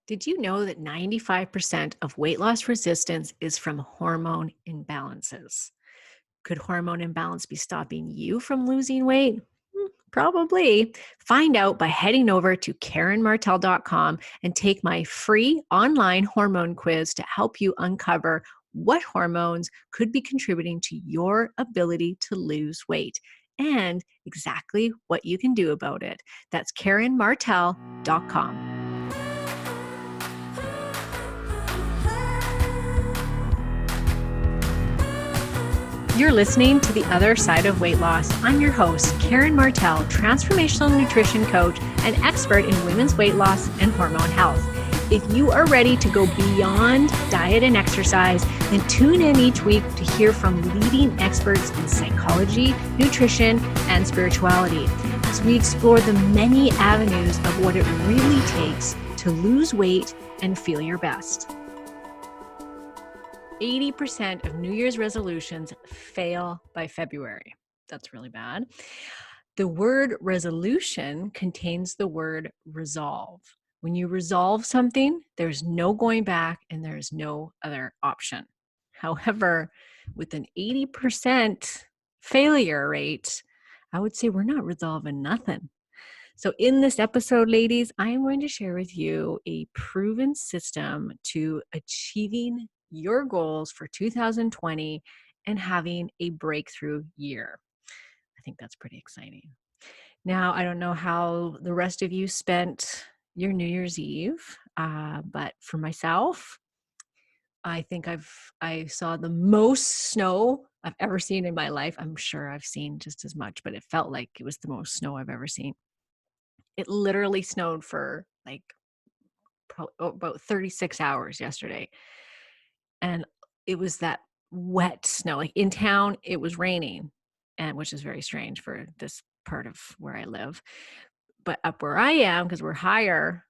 Did you know that 95% of weight loss resistance is from hormone imbalances? Could hormone imbalance be stopping you from losing weight? Probably. Find out by heading over to KarenMartell.com and take my free online hormone quiz to help you uncover what hormones could be contributing to your ability to lose weight and exactly what you can do about it. That's KarenMartell.com. You're listening to The Other Side of Weight Loss. I'm your host, Karen Martell, transformational nutrition coach and expert in women's weight loss and hormone health. If you are ready to go beyond diet and exercise, then tune in each week to hear from leading experts in psychology, nutrition, and spirituality as we explore the many avenues of what it really takes to lose weight and feel your best. 80% of New Year's resolutions fail by February. That's really bad. The word resolution contains the word resolve. When you resolve something, there's no going back and there's no other option. However, with an 80% failure rate, I would say we're not resolving nothing. So in this episode, ladies, I am going to share with you a proven system to achieving your goals for 2020 and having a breakthrough year. I think that's pretty exciting. Now, I don't know how the rest of you spent your New Year's Eve, but for myself, I think I saw the most snow I've ever seen in my life. I'm sure I've seen just as much, but it felt like it was the most snow I've ever seen. It literally snowed for like about 36 hours yesterday. And it was that wet snow. Like in town, it was raining, and which is very strange for this part of where I live. But up where I am, because we're higher,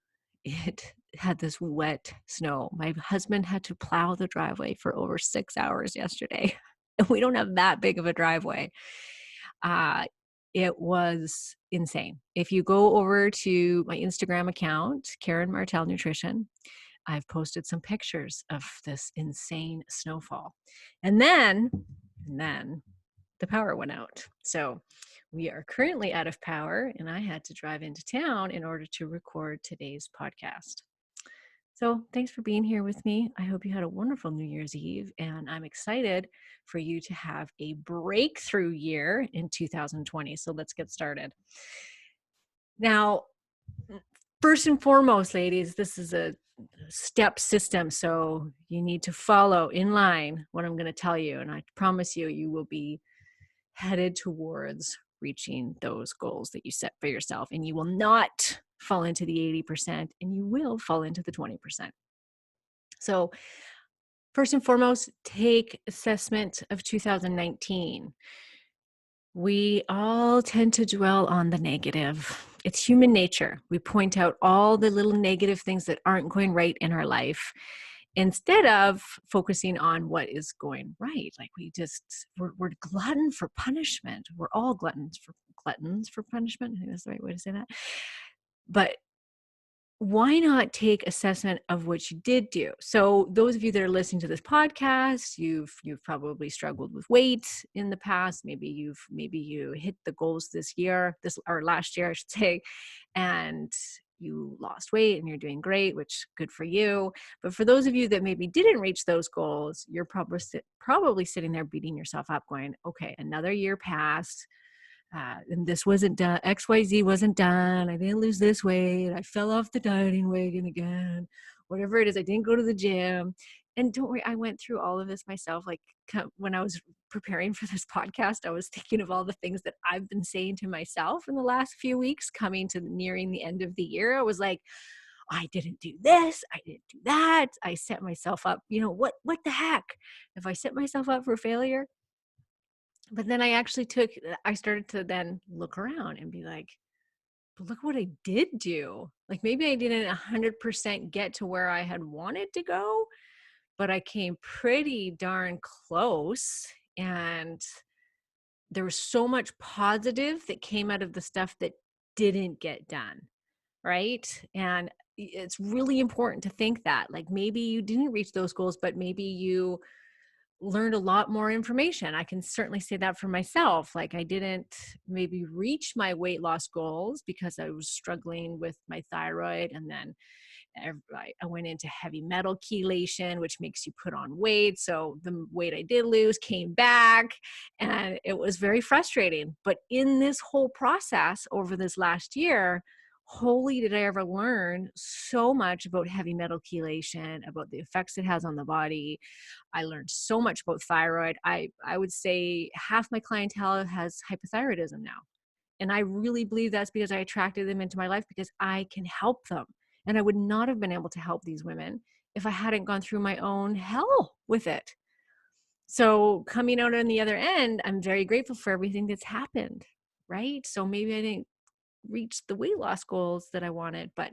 it had this wet snow. My husband had to plow the driveway for over 6 hours yesterday. And we don't have that big of a driveway. Uh, it was insane. If you go over to my Instagram account, Karen Martell Nutrition, I've posted some pictures of this insane snowfall. And then the power went out. So we are currently out of power, and I had to drive into town in order to record today's podcast. So thanks for being here with me. I hope you had a wonderful New Year's Eve, and I'm excited for you to have a breakthrough year in 2020. So let's get started. Now, first and foremost, ladies, this is a step system. So you need to follow in line what I'm going to tell you. And I promise you, you will be headed towards reaching those goals that you set for yourself. And you will not fall into the 80% and you will fall into the 20%. So first and foremost, take assessment of 2019. We all tend to dwell on the negative. It's human nature. We point out all the little negative things that aren't going right in our life instead of focusing on what is going right. Like we're glutton for punishment. We're all gluttons for punishment. I think that's the right way to say that. But why not take assessment of what you did do? So those of you that are listening to this podcast, you've probably struggled with weight in the past. Maybe you hit the goals this year, or last year, I should say, and you lost weight and you're doing great, which good for you. But for those of you that maybe didn't reach those goals, you're probably sitting there beating yourself up going, okay, another year passed. And this wasn't done, XYZ wasn't done, I didn't lose this weight, I fell off the dieting wagon again, whatever it is, I didn't go to the gym. And don't worry, I went through all of this myself. Like when I was preparing for this podcast, I was thinking of all the things that I've been saying to myself in the last few weeks, coming to nearing the end of the year. I was like, I didn't do this, I didn't do that, I set myself up, what the heck? If I set myself up for failure? But then I started to then look around and be like, but look what I did do. Like maybe I didn't 100% get to where I had wanted to go, but I came pretty darn close. And there was so much positive that came out of the stuff that didn't get done. Right. And it's really important to think that, like, maybe you didn't reach those goals, but maybe you learned a lot more information. I can certainly say that for myself. Like, I didn't maybe reach my weight loss goals because I was struggling with my thyroid. And then I went into heavy metal chelation, which makes you put on weight. So the weight I did lose came back, and it was very frustrating. But in this whole process over this last year, holy, did I ever learn so much about heavy metal chelation, about the effects it has on the body. I learned so much about thyroid. I would say half my clientele has hypothyroidism now. And I really believe that's because I attracted them into my life because I can help them. And I would not have been able to help these women if I hadn't gone through my own hell with it. So coming out on the other end, I'm very grateful for everything that's happened, right? So maybe I didn't reach the weight loss goals that I wanted, but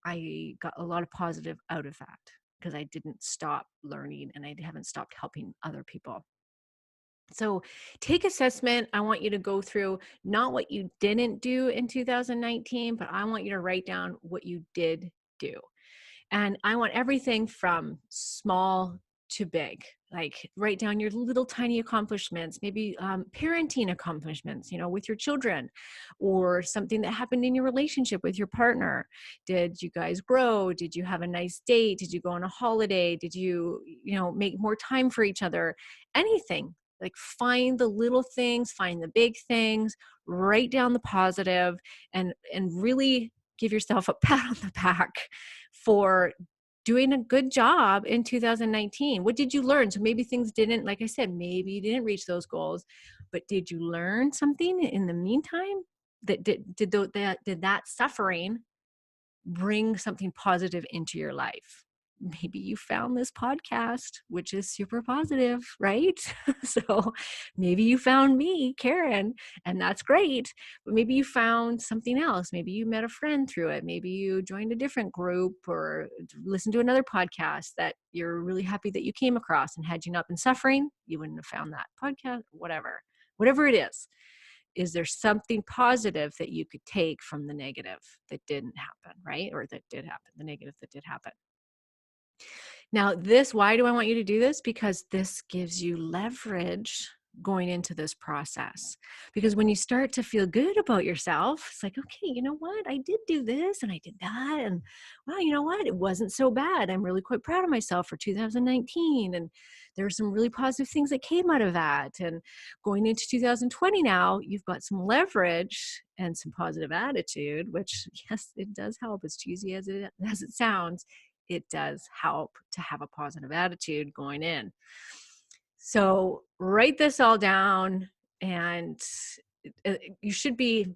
I got a lot of positive out of that because I didn't stop learning and I haven't stopped helping other people. So take assessment. I want you to go through not what you didn't do in 2019, but I want you to write down what you did do. And I want everything from small to big. Like, write down your little tiny accomplishments, maybe parenting accomplishments, with your children, or something that happened in your relationship with your partner. Did you guys grow? Did you have a nice date? Did you go on a holiday? Did you, make more time for each other? Anything. Like, find the little things, find the big things, write down the positive, and really give yourself a pat on the back for doing a good job in 2019. What did you learn? So maybe things didn't, like I said, maybe you didn't reach those goals, but did you learn something in the meantime? Did that suffering bring something positive into your life? Maybe you found this podcast, which is super positive, right? So maybe you found me, Karen, and that's great. But maybe you found something else. Maybe you met a friend through it. Maybe you joined a different group or listened to another podcast that you're really happy that you came across. And had you not been suffering, you wouldn't have found that podcast, whatever it is. Is there something positive that you could take from the negative that didn't happen, right? Or that did happen, the negative that did happen. Now, why do I want you to do this? Because this gives you leverage going into this process. Because when you start to feel good about yourself, it's like, okay, you know what? I did do this and I did that. And wow, you know what? It wasn't so bad. I'm really quite proud of myself for 2019. And there were some really positive things that came out of that. And going into 2020 now, you've got some leverage and some positive attitude, which, yes, it does help. As cheesy as it sounds, it does help to have a positive attitude going in. So write this all down, and you should be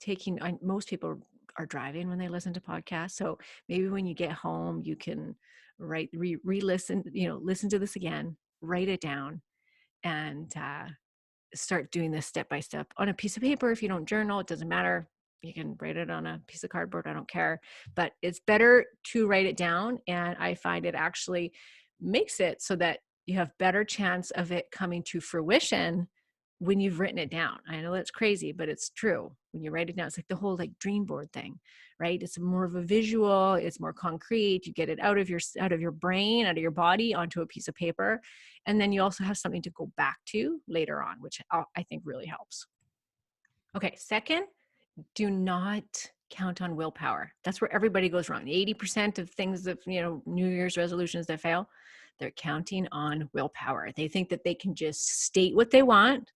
taking, most people are driving when they listen to podcasts. So maybe when you get home, you can re-listen, listen to this again, write it down, and start doing this step by step on a piece of paper. If you don't journal, it doesn't matter. You can write it on a piece of cardboard. I don't care, but it's better to write it down. And I find it actually makes it so that you have better chance of it coming to fruition when you've written it down. I know that's crazy, but it's true. When you write it down, it's like the whole dream board thing, right? It's more of a visual, it's more concrete. You get it out of your brain, out of your body onto a piece of paper. And then you also have something to go back to later on, which I think really helps. Okay, second, do not count on willpower. That's where everybody goes wrong. 80% of things that, New Year's resolutions that fail, they're counting on willpower. They think that they can just state what they want.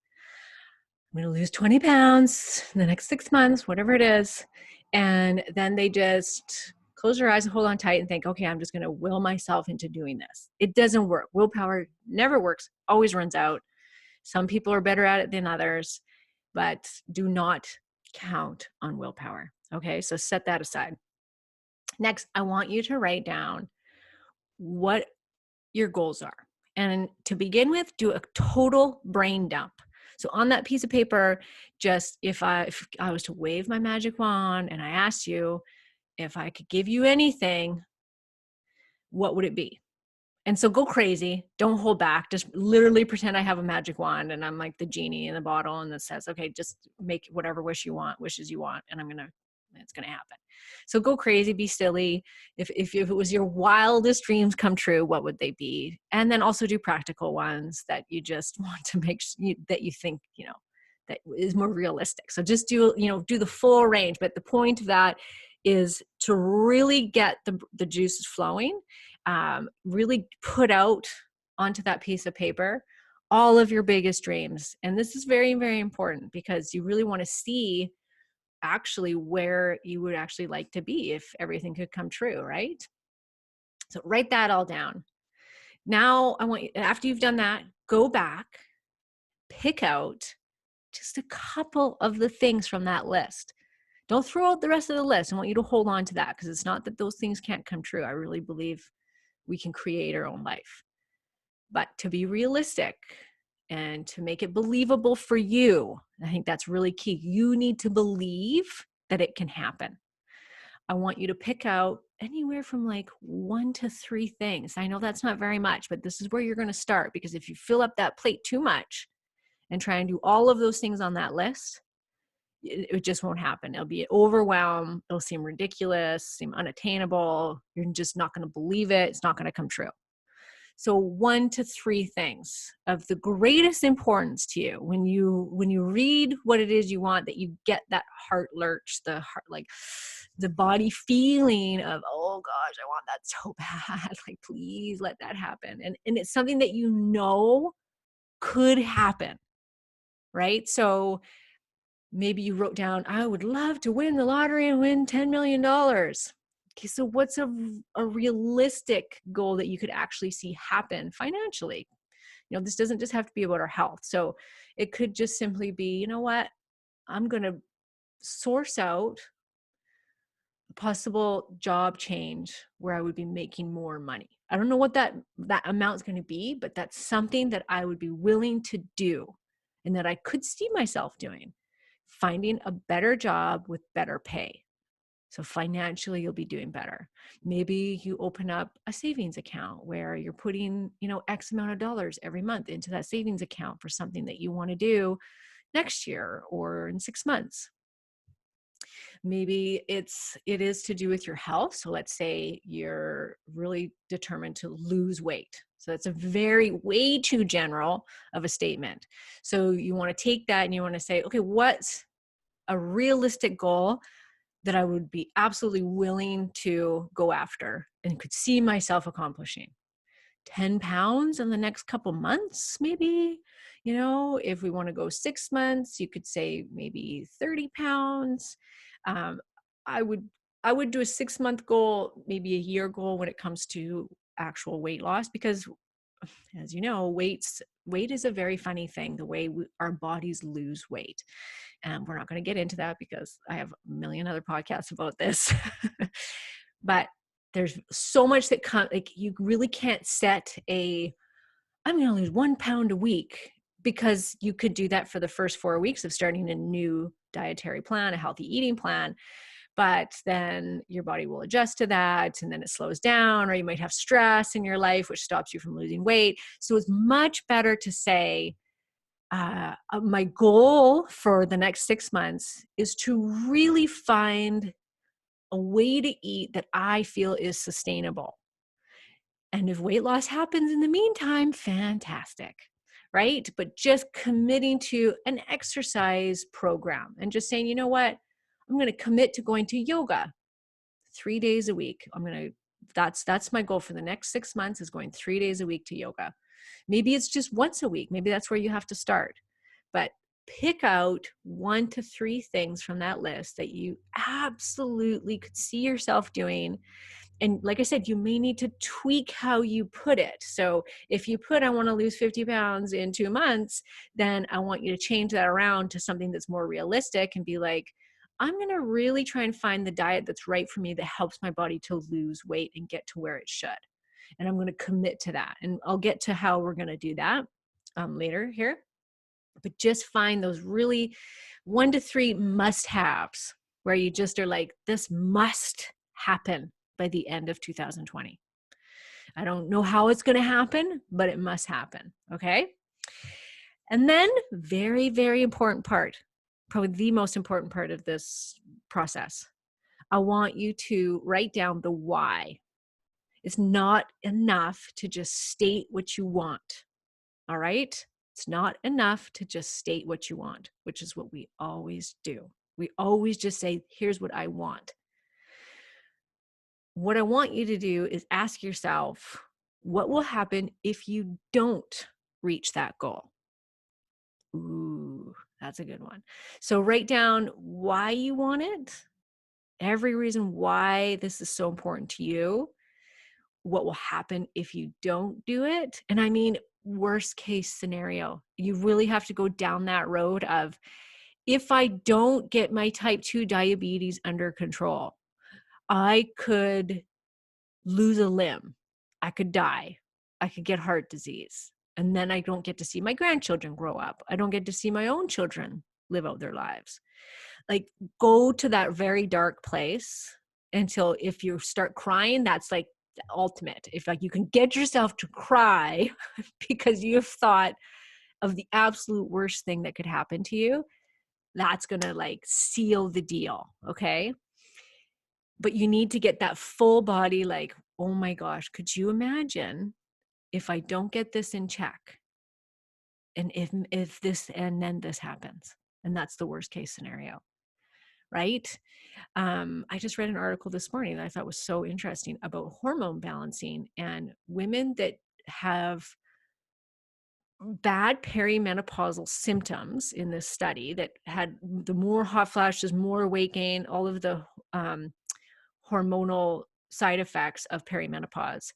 I'm going to lose 20 pounds in the next 6 months, whatever it is. And then they just close their eyes and hold on tight and think, okay, I'm just going to will myself into doing this. It doesn't work. Willpower never works, always runs out. Some people are better at it than others, but do not count on willpower. Okay, so set that aside. Next, I want you to write down what your goals are. And to begin with, do a total brain dump. So on that piece of paper, just if I was to wave my magic wand and I asked you if I could give you anything, what would it be? And so go crazy. Don't hold back. Just literally pretend I have a magic wand and I'm like the genie in the bottle and that says, okay, just make whatever wishes you want. And I'm going to It's going to happen. So go crazy, be silly. If it was your wildest dreams come true, what would they be? And then also do practical ones that you just want to make sure that you think, that is more realistic. So just do the full range. But the point of that is to really get the juices flowing, really put out onto that piece of paper all of your biggest dreams. And this is very, very important because you really want to see actually where you would actually like to be if everything could come true, right? So write that all down. Now I want you, after you've done that, go back, pick out just a couple of the things from that list. Don't throw out the rest of the list. I want you to hold on to that because it's not that those things can't come true. I really believe we can create our own life. But to be realistic and to make it believable for you, I think that's really key. You need to believe that it can happen. I want you to pick out anywhere from like 1 to 3 things. I know that's not very much, but this is where you're going to start, because if you fill up that plate too much and try and do all of those things on that list, it just won't happen. It'll be overwhelmed. It'll seem ridiculous, seem unattainable. You're just not going to believe it. It's not going to come true. So 1 to 3 things of the greatest importance to you when you read what it is you want, that you get that heart lurch, the heart, like the body feeling of, oh gosh, I want that so bad. Like, please let that happen. And it's something that could happen, right? So maybe you wrote down, I would love to win the lottery and win $10 million. Okay, so what's a realistic goal that you could actually see happen financially? This doesn't just have to be about our health. So it could just simply be, you know what? I'm going to source out a possible job change where I would be making more money. I don't know what that amount is going to be, but that's something that I would be willing to do and that I could see myself doing. Finding a better job with better pay. So financially, you'll be doing better. Maybe you open up a savings account where you're putting, X amount of dollars every month into that savings account for something that you want to do next year or in 6 months. Maybe it is to do with your health. So let's say you're really determined to lose weight. So that's way too general of a statement. So you want to take that and you want to say, okay, what's a realistic goal that I would be absolutely willing to go after and could see myself accomplishing? 10 pounds in the next couple months, maybe. If we want to go 6 months, you could say maybe 30 pounds. I would do a 6-month goal, maybe a year goal when it comes to actual weight loss, because as you know, weight is a very funny thing, the way our bodies lose weight. And we're not going to get into that because I have a million other podcasts about this. But there's so much that you really can't set I'm going to lose 1 pound a week, because you could do that for the first 4 weeks of starting a new dietary plan, a healthy eating plan. But then your body will adjust to that, and then it slows down, or you might have stress in your life, which stops you from losing weight. So it's much better to say, my goal for the next 6 months is to really find a way to eat that I feel is sustainable. And if weight loss happens in the meantime, fantastic, right? But just committing to an exercise program and just saying, you know what, I'm going to commit to going to yoga 3 days a week. That's my goal for the next 6 months, is going 3 days a week to yoga. Maybe it's just once a week. Maybe that's where you have to start. But pick out 1 to 3 things from that list that you absolutely could see yourself doing. And like I said, you may need to tweak how you put it. So if you put, I want to lose 50 pounds in 2 months, then I want you to change that around to something that's more realistic and be like, I'm going to really try and find the diet that's right for me, that helps my body to lose weight and get to where it should. And I'm going to commit to that. And I'll get to how we're going to do that later here. But just find those really 1 to 3 must-haves where you just are like, this must happen by the end of 2020. I don't know how it's going to happen, but it must happen. Okay. And then very, very important part, probably the most important part of this process, I want you to write down the why. It's not enough to just state what you want. All right? It's not enough to just state what you want, which is what we always do. We always just say, here's what I want. What I want you to do is ask yourself, what will happen if you don't reach that goal? Ooh, that's a good one. So write down why you want it, every reason why this is so important to you, what will happen if you don't do it. And I mean, worst case scenario, you really have to go down that road of, if I don't get my type 2 diabetes under control, I could lose a limb. I could die. I could get heart disease. And then I don't get to see my grandchildren grow up. I don't get to see my own children live out their lives. Like, go to that very dark place until, if you start crying, that's like the ultimate. If like you can get yourself to cry because you've thought of the absolute worst thing that could happen to you, that's going to like seal the deal. Okay. But you need to get that full body, like, oh my gosh, could you imagine if I don't get this in check? And if this, and then this happens, and that's the worst case scenario, right? I just read an article this morning that I thought was so interesting about hormone balancing, and women that have bad perimenopausal symptoms in this study, that had the more hot flashes, more weight gain, all of the hormonal side effects of perimenopause,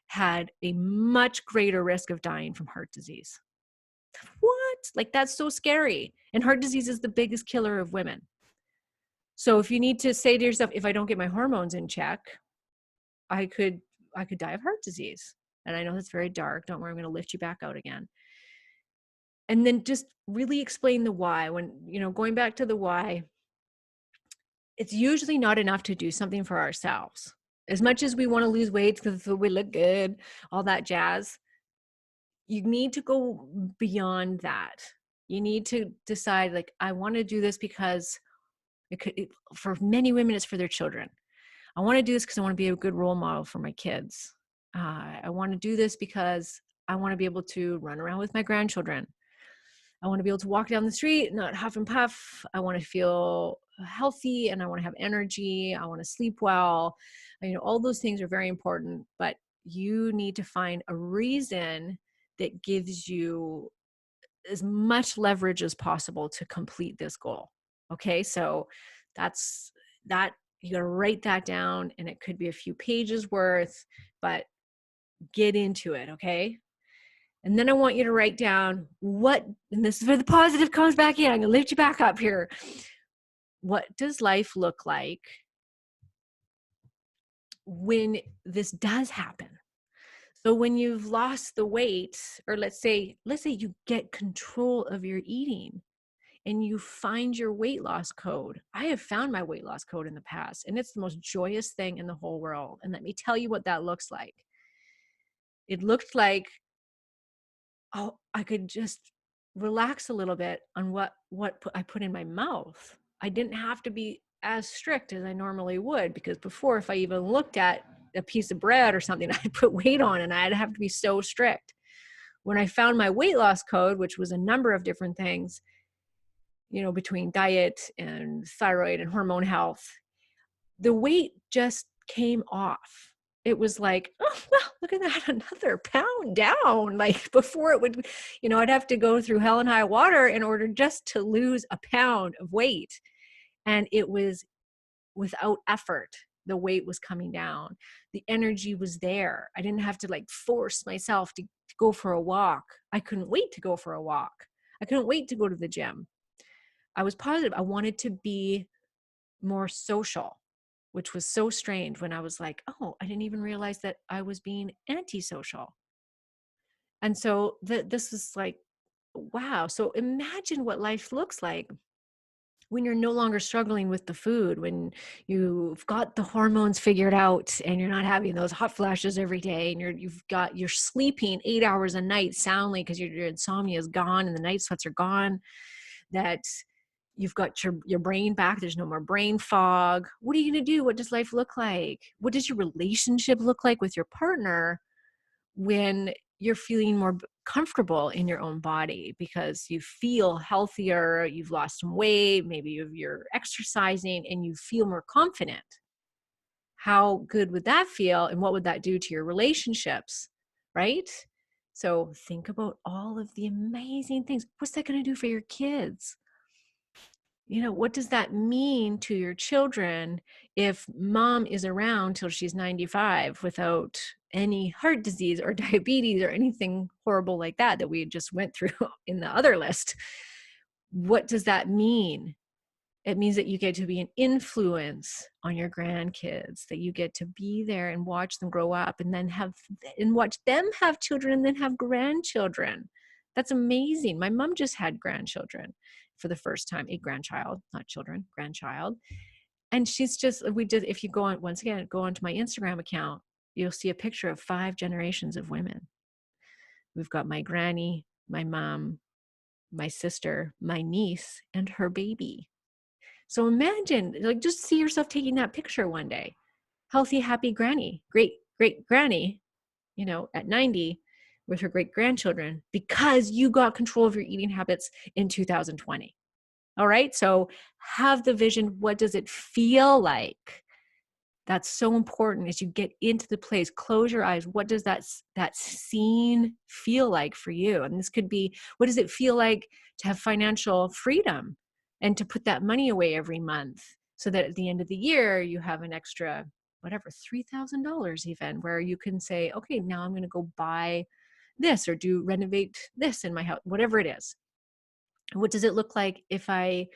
had a much greater risk of dying from heart disease. What? Like, that's so scary. And heart disease is the biggest killer of women. So if you need to say to yourself, if I don't get my hormones in check, I could die of heart disease. And I know that's very dark. Don't worry, I'm going to lift you back out again. And then just really explain the why. When, going back to the why, it's usually not enough to do something for ourselves. As much as we want to lose weight because we look good, all that jazz, you need to go beyond that. You need to decide, like, I want to do this because for many women, it's for their children. I want to do this because I want to be a good role model for my kids. I want to do this because I want to be able to run around with my grandchildren. I want to be able to walk down the street, not huff and puff. I want to feel healthy, and I want to have energy. I want to sleep well. All those things are very important, but you need to find a reason that gives you as much leverage as possible to complete this goal. Okay, so that's that. You got to write that down, and it could be a few pages worth, but get into it. Okay. And then I want you to write down and this is where the positive comes back in. I'm going to lift you back up here. What does life look like when this does happen? So when you've lost the weight, or let's say you get control of your eating and you find your weight loss code. I have found my weight loss code in the past, and it's the most joyous thing in the whole world. And let me tell you what that looks like. It looked like, oh, I could just relax a little bit on what I put in my mouth. I didn't have to be as strict as I normally would, because before, if I even looked at a piece of bread or something, I'd put weight on, and I'd have to be so strict. When I found my weight loss code, which was a number of different things, between diet and thyroid and hormone health, the weight just came off. It was like, oh, well, look at that, another pound down. Like, before, it would, I'd have to go through hell and high water in order just to lose a pound of weight. And it was without effort. The weight was coming down. The energy was there. I didn't have to like force myself to go for a walk. I couldn't wait to go for a walk. I couldn't wait to go to the gym. I was positive. I wanted to be more social, which was so strange when I was like, oh, I didn't even realize that I was being antisocial. And so this was like, wow. So imagine what life looks like when you're no longer struggling with the food, when you've got the hormones figured out and you're not having those hot flashes every day, and you're sleeping 8 hours a night soundly because your insomnia is gone and the night sweats are gone, that You've got your brain back. There's no more brain fog. What are you going to do? What does life look like? What does your relationship look like with your partner when you're feeling more comfortable in your own body because you feel healthier, you've lost some weight, maybe you're exercising and you feel more confident? How good would that feel? And what would that do to your relationships? Right? So think about all of the amazing things. What's that going to do for your kids? What does that mean to your children if mom is around till she's 95 without any heart disease or diabetes or anything horrible like that we just went through in the other list? What does that mean? It means that you get to be an influence on your grandkids, that you get to be there and watch them grow up and then watch them have children and then have grandchildren. That's amazing. My mom just had grandchildren for the first time, a grandchild, not children, grandchild. And she's just, if you go on, once again, go onto my Instagram account, you'll see a picture of 5 generations of women. We've got my granny, my mom, my sister, my niece, and her baby. So imagine, just see yourself taking that picture one day. Healthy, happy granny, great granny, at 90 with her great grandchildren because you got control of your eating habits in 2020. All right. So have the vision. What does it feel like? That's so important as you get into the place. Close your eyes. What does that scene feel like for you? And this could be, what does it feel like to have financial freedom and to put that money away every month so that at the end of the year, you have an extra, whatever, $3,000 even, where you can say, okay, now I'm going to go buy this or renovate this in my house, whatever it is. What does it look like if I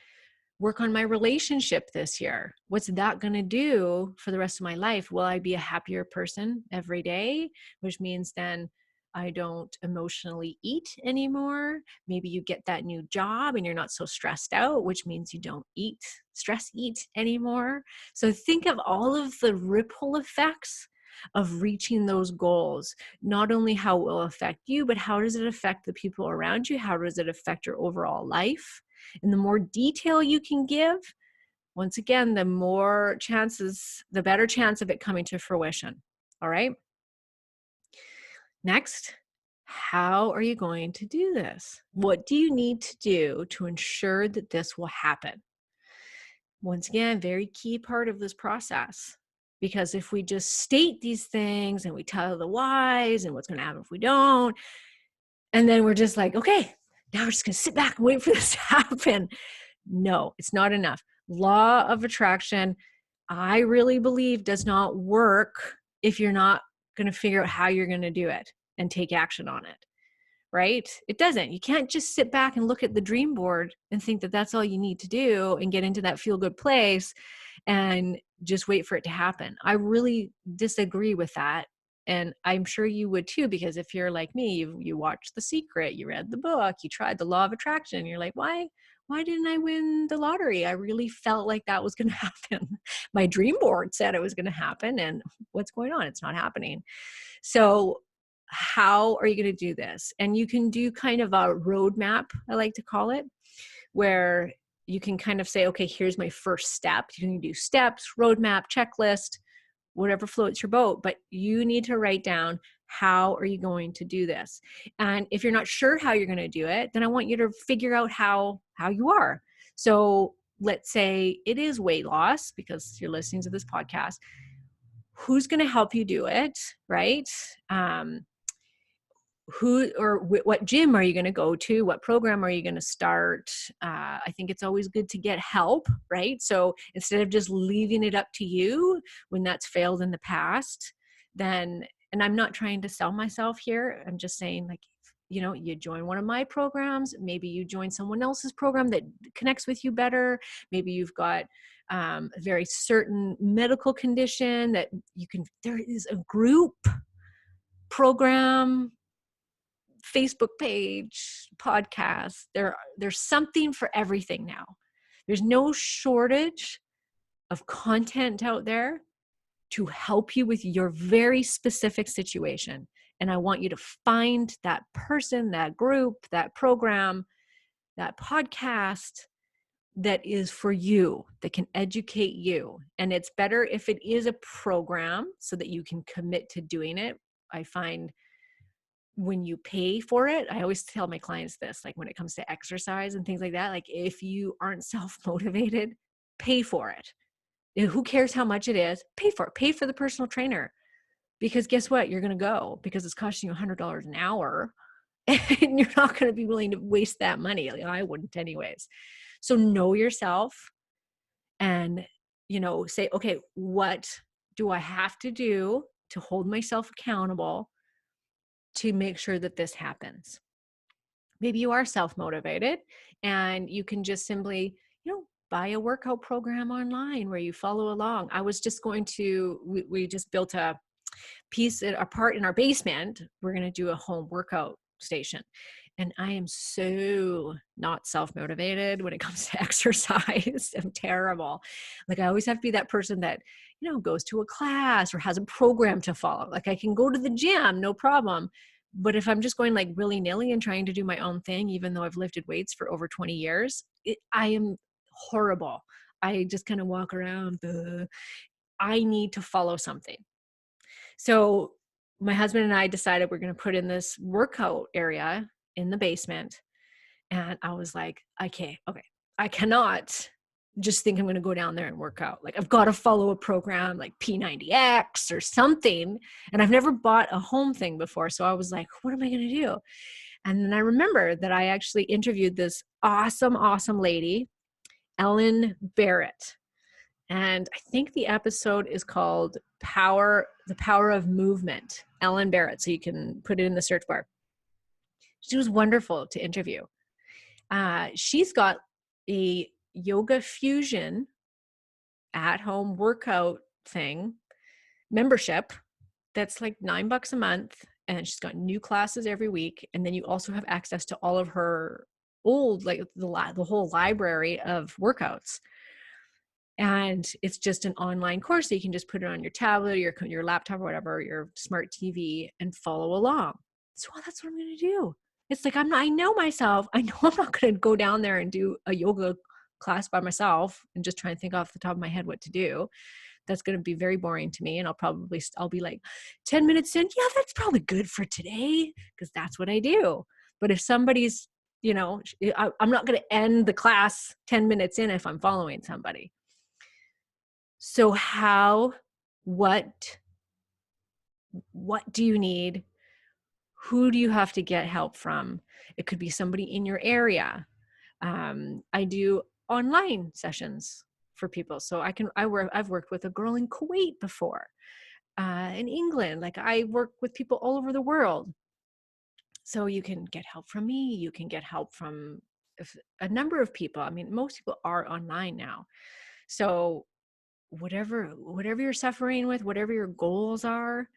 work on my relationship this year? What's that going to do for the rest of my life? Will I be a happier person every day? Which means then I don't emotionally eat anymore. Maybe you get that new job and you're not so stressed out, which means you don't stress eat anymore. So think of all of the ripple effects of reaching those goals. Not only how it will affect you, but how does it affect the people around you? How does it affect your overall life? And the more detail you can give, once again, the better chance of it coming to fruition. All right. Next, how are you going to do this? What do you need to do to ensure that this will happen? Once again, very key part of this process. Because if we just state these things and we tell the whys and what's going to happen if we don't, and then we're just like, okay, now we're just going to sit back and wait for this to happen. No, it's not enough. Law of attraction, I really believe, does not work if you're not going to figure out how you're going to do it and take action on it, right? It doesn't. You can't just sit back and look at the dream board and think that that's all you need to do and get into that feel-good place and just wait for it to happen. I really disagree with that. And I'm sure you would too, because if you're like me, you watched The Secret, you read the book, you tried the law of attraction, and you're like, why didn't I win the lottery? I really felt like that was going to happen. My dream board said it was going to happen, and what's going on? It's not happening. So how are you going to do this? And you can do kind of a roadmap, I like to call it, where you can kind of say, okay, here's my first step. You can do steps, roadmap, checklist, whatever floats your boat, but you need to write down, how are you going to do this? And if you're not sure how you're going to do it, then I want you to figure out how you are. So let's say it is weight loss, because you're listening to this podcast. Who's going to help you do it, right? What gym are you going to go to? What program are you going to start? I think it's always good to get help, right? So instead of just leaving it up to you when that's failed in the past, then, and I'm not trying to sell myself here. I'm just saying, like, you join one of my programs, maybe you join someone else's program that connects with you better. Maybe you've got a very certain medical condition that there is a group program, Facebook page, podcast. There's something for everything now. There's no shortage of content out there to help you with your very specific situation. And I want you to find that person, that group, that program, that podcast, that is for you, that can educate you. And it's better if it is a program so that you can commit to doing it. I find when you pay for it, I always tell my clients this, like when it comes to exercise and things like that, like if you aren't self-motivated, pay for it. Who cares how much it is? Pay for it. Pay for the personal trainer. Because guess what? You're going to go because it's costing you $100 an hour and you're not going to be willing to waste that money. Like, I wouldn't anyways. So know yourself and, say, okay, what do I have to do to hold myself accountable to make sure that this happens? Maybe you are self-motivated and you can just simply, buy a workout program online where you follow along. I was just we just built a part in our basement. We're going to do a home workout station. And I am so not self-motivated when it comes to exercise. I'm terrible. Like I always have to be that person that, goes to a class or has a program to follow. Like I can go to the gym, no problem. But if I'm just going like willy-nilly and trying to do my own thing, even though I've lifted weights for over 20 years, I am horrible. I just kind of walk around. I need to follow something. So my husband and I decided we're going to put in this workout area in the basement. And I was like, okay, I cannot just think I'm going to go down there and work out. Like I've got to follow a program like P90X or something. And I've never bought a home thing before. So I was like, what am I going to do? And then I remember that I actually interviewed this awesome, awesome lady, Ellen Barrett. And I think the episode is called The Power of Movement, Ellen Barrett. So you can put it in the search bar. She was wonderful to interview. She's got a yoga fusion at-home workout thing membership that's like $9 a month. And she's got new classes every week. And then you also have access to all of her old, like the whole library of workouts. And it's just an online course. So you can just put it on your tablet, your laptop or whatever, your smart TV and follow along. So that's what I'm going to do. It's like, I know myself. I know I'm not going to go down there and do a yoga class by myself and just try and think off the top of my head what to do. That's going to be very boring to me. And I'll be like 10 minutes in. Yeah, that's probably good for today because that's what I do. But if somebody's, I'm not going to end the class 10 minutes in if I'm following somebody. So what do you need? Who do you have to get help from? It could be somebody in your area. I do online sessions for people. So I've worked with a girl in Kuwait before, in England. Like I work with people all over the world. So you can get help from me. You can get help from a number of people. I mean, most people are online now. So whatever you're suffering with, whatever your goals are,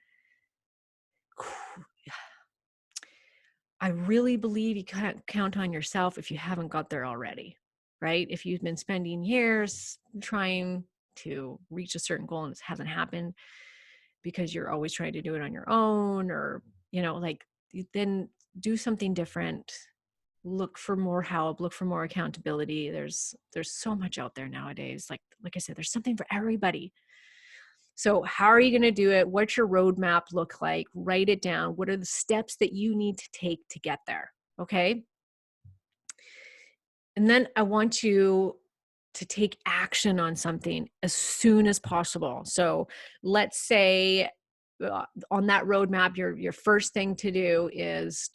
I really believe you can't count on yourself if you haven't got there already, right? If you've been spending years trying to reach a certain goal and it hasn't happened because you're always trying to do it on your own or, then do something different. Look for more help, look for more accountability. There's so much out there nowadays. Like I said, there's something for everybody. So how are you going to do it? What's your roadmap look like? Write it down. What are the steps that you need to take to get there? Okay. And then I want you to take action on something as soon as possible. So let's say on that roadmap, your first thing to do is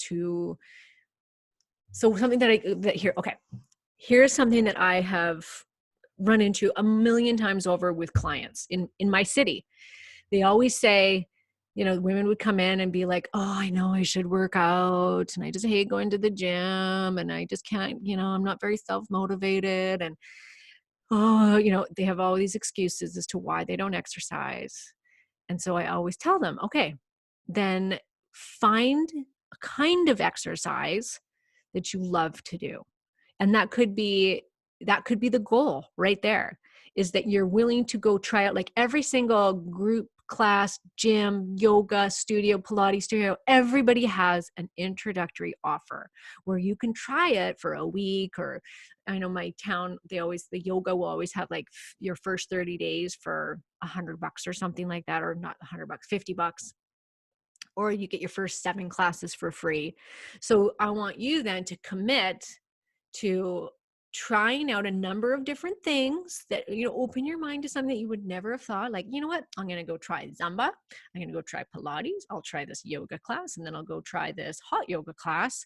something here's something that I have run into a million times over with clients in my city. They always say, women would come in and be like, oh, I know I should work out and I just hate going to the gym and I just can't, I'm not very self-motivated. And, they have all these excuses as to why they don't exercise. And so I always tell them, okay, then find a kind of exercise that you love to do. And that could be the goal right there, is that you're willing to go try out like every single group class, gym, yoga studio, Pilates studio. Everybody has an introductory offer where you can try it for a week, or I know my town, the yoga will always have like your first 30 days for $100 or something like that, or not $100, $50. Or you get your first 7 classes for free. So I want you then to commit to trying out a number of different things that, open your mind to something that you would never have thought. Like, you know what? I'm going to go try Zumba. I'm going to go try Pilates. I'll try this yoga class, and then I'll go try this hot yoga class,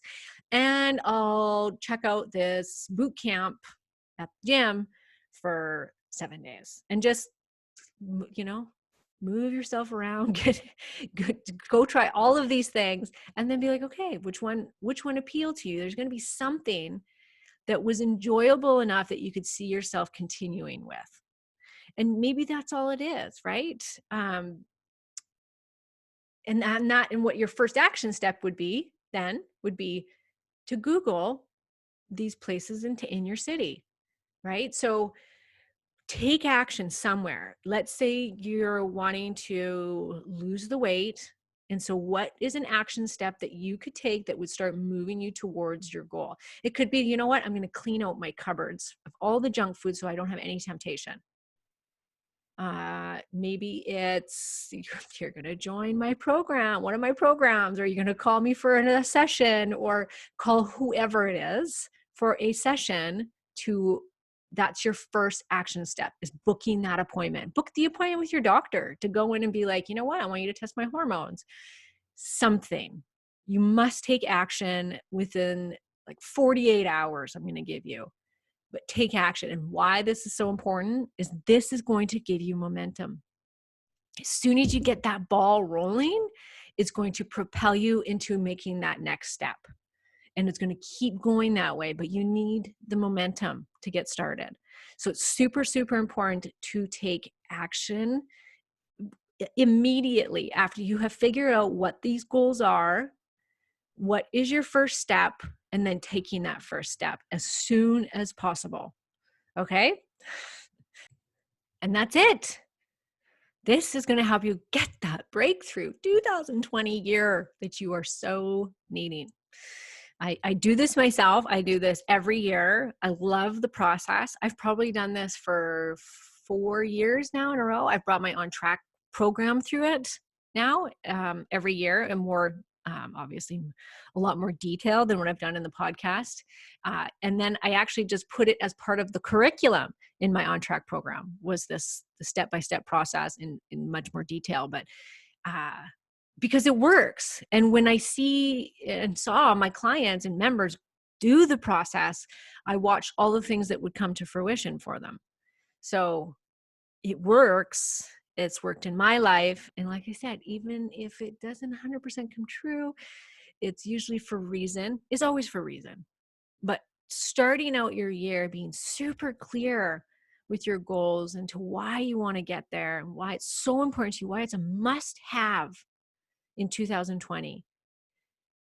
and I'll check out this boot camp at the gym for 7 days, and just, move yourself around, go try all of these things, and then be like, okay, which one appealed to you? There's going to be something that was enjoyable enough that you could see yourself continuing with. And maybe that's all it is, right? And what your first action step would be to Google these places in your city, right? So take action somewhere. Let's say you're wanting to lose the weight. And so what is an action step that you could take that would start moving you towards your goal? It could be, you know what? I'm going to clean out my cupboards of all the junk food so I don't have any temptation. Maybe it's you're going to join my program, one of my programs, or you're going to call me for a session, or call whoever it is for a session. That's your first action step, is booking that appointment. Book the appointment with your doctor to go in and be like, you know what? I want you to test my hormones. Something. You must take action within like 48 hours. I'm going to give you. But take action. And why this is so important is this is going to give you momentum. As soon as you get that ball rolling, it's going to propel you into making that next step. And it's going to keep going that way, but you need the momentum to get started. So it's super, super important to take action immediately after you have figured out what these goals are. What is your first step? And then taking that first step as soon as possible. Okay? And that's it. This is going to help you get that breakthrough 2020 year that you are so needing. I do this myself. I do this every year. I love the process. I've probably done this for 4 years now in a row. I've brought my On Track program through it now every year, and more obviously a lot more detail than what I've done in the podcast. And then I actually just put it as part of the curriculum in my On Track program, was the step-by-step process in much more detail, but because it works. And when I see and saw my clients and members do the process, I watched all the things that would come to fruition for them. So it works. It's worked in my life. And like I said, even if it doesn't 100% come true, it's usually for reason. It's always for reason. But starting out your year being super clear with your goals and to why you want to get there and why it's so important to you, why it's a must-have in 2020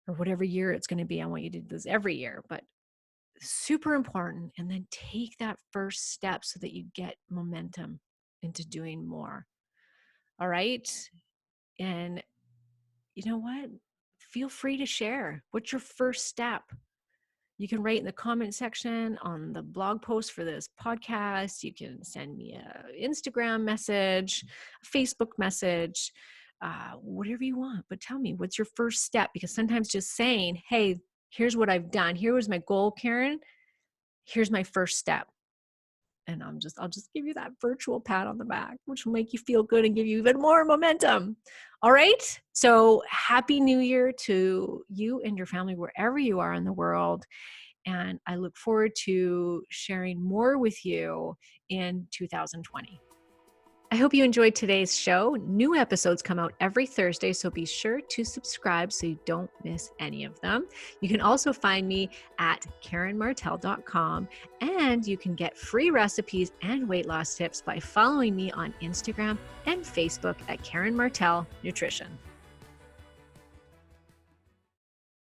or whatever year it's going to be. I want you to do this every year, but super important. And then take that first step so that you get momentum into doing more. All right. And you know what? Feel free to share. What's your first step? You can write in the comment section on the blog post for this podcast. You can send me an Instagram message, a Facebook message, whatever you want. But tell me, what's your first step? Because sometimes just saying, hey, here's what I've done. Here was my goal, Karen. Here's my first step. And I'll just give you that virtual pat on the back, which will make you feel good and give you even more momentum. All right. So happy New Year to you and your family, wherever you are in the world. And I look forward to sharing more with you in 2020. I hope you enjoyed today's show. New episodes come out every Thursday, so be sure to subscribe so you don't miss any of them. You can also find me at KarenMartel.com, and you can get free recipes and weight loss tips by following me on Instagram and Facebook at Karen Martel Nutrition.